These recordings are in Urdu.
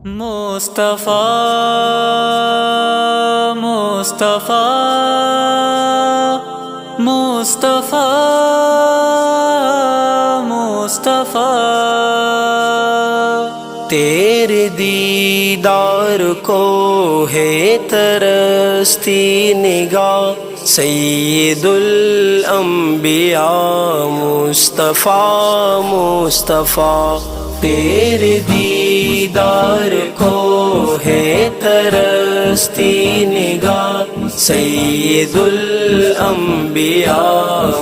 مصطفیٰ مصطفیٰ مصطفیٰ مصطفیٰ تیرے دیدار کو ہے ترستی نگاہ سید الانبیاء مصطفیٰ مصطفیٰ تیرے دیدار کو ہے ترستی نگاہ سید الانبیاء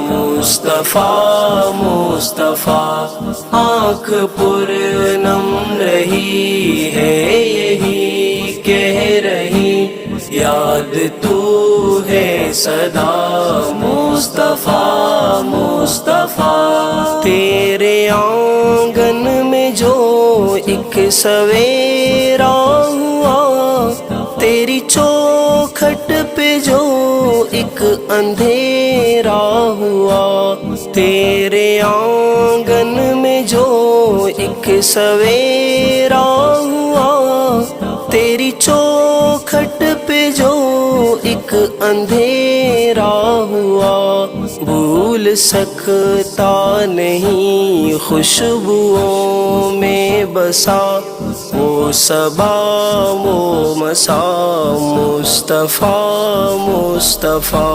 مصطفیٰ مصطفیٰ آنکھ پر نم رہی ہے یہی کہہ رہی یاد تو ہے صدا مصطفیٰ مصطفیٰ تیرے آنگن میں جو ایک سویرا ہوا تیری چوکھٹ پہ جو ایک اندھیرا ہوا تیرے آنگن میں جو ایک سویرا ہوا تیری چوکھٹ پہ جو ایک اندھیرا ہوا بھول سکتا نہیں خوشبوؤں میں بسا وہ صبا وہ مساء مصطفیٰ مصطفیٰ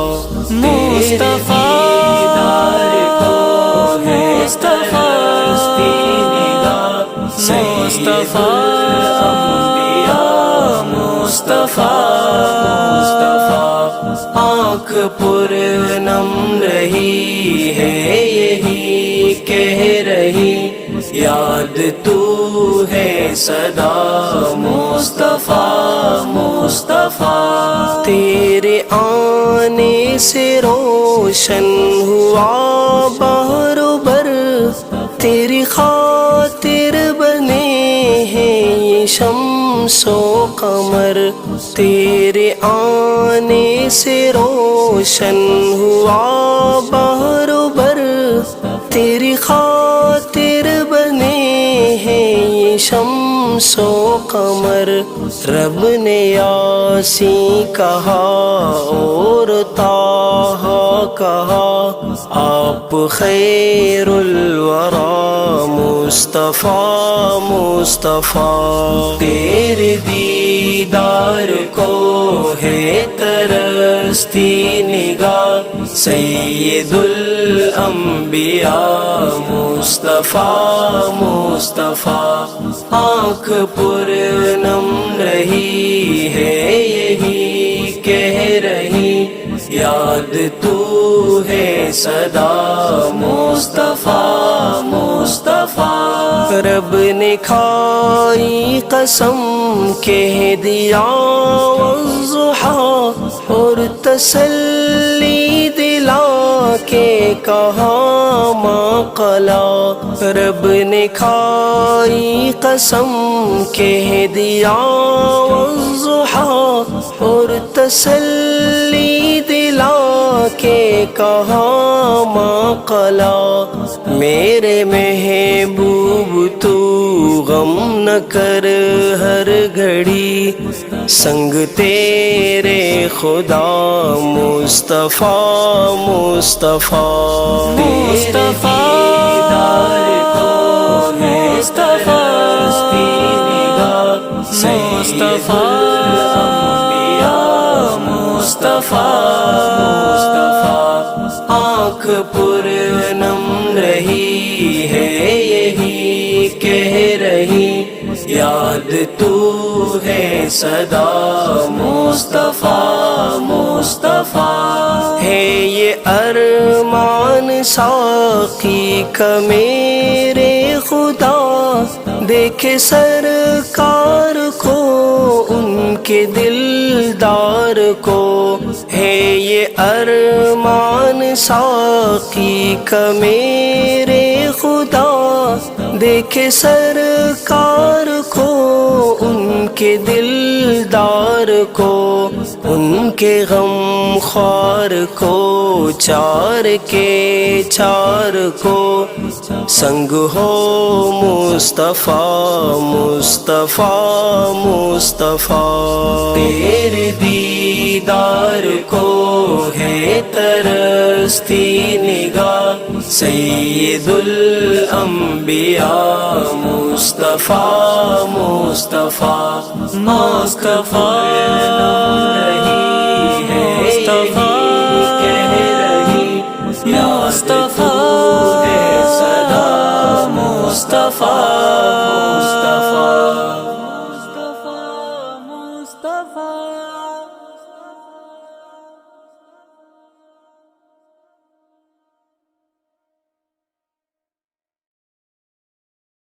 مصطفیٰ مصطفیٰ مصطفیٰ آنکھ پر نم رہی ہے یہی کہہ رہی یاد تو ہے صدا مصطفیٰ مصطفیٰ تیرے آنے سے روشن ہوا بہر و بر تیری خاطر بنے ہیں یہ شمس و قمر تیرے آنے سے روشن ہوا بہر و بر تیری خاطر بنے ہیں یہ شمس و قمر رب نے یاسین کہا اور طٰہٰ کہا آپ خیر الورا مصطفیٰ مصطفیٰ تیرے دیدار کو ہے ترستی نگاہ سید الانبیاء مصطفیٰ مصطفیٰ آنکھ پر نم رہی ہے یہی کہہ رہی یاد تو ہے صدا مصطفیٰ مصطفیٰ رب نے کھائی قسم کہہ دیا والضحیٰ اور تسلی دلا کے کہا ما قلا رب نے کھائی قسم کہہ دیا والضحیٰ اور تسلی دلا کے کہا ما قلا میرے محبوب تو غم نہ کر ہر گھڑی سنگ تیرے خدا مصطفیٰ مصطفیٰ مصطفیٰ مصطفیٰ مصطفیٰ آنکھ پر نم رہی ہے یہی کہہ رہی یاد تو ہے صدا مصطفیٰ مصطفیٰ ہے یہ ارمان ساقی کا میرے خدا دیکھے سرکار کو ان کے دلدار کو ہے یہ ارمان ساقی کا میرے خدا دیکھے سرکار کو ان کے دلدار کو ان کے غم خوار کو چار کے چار کو سنگ ہو مصطفیٰ مصطفیٰ مصطفیٰ تیرے دیدار کو ہے ترستی نگاہ سید الانبیاء مصطفیٰ مصطفیٰ مصطفیٰ مصطفیٰ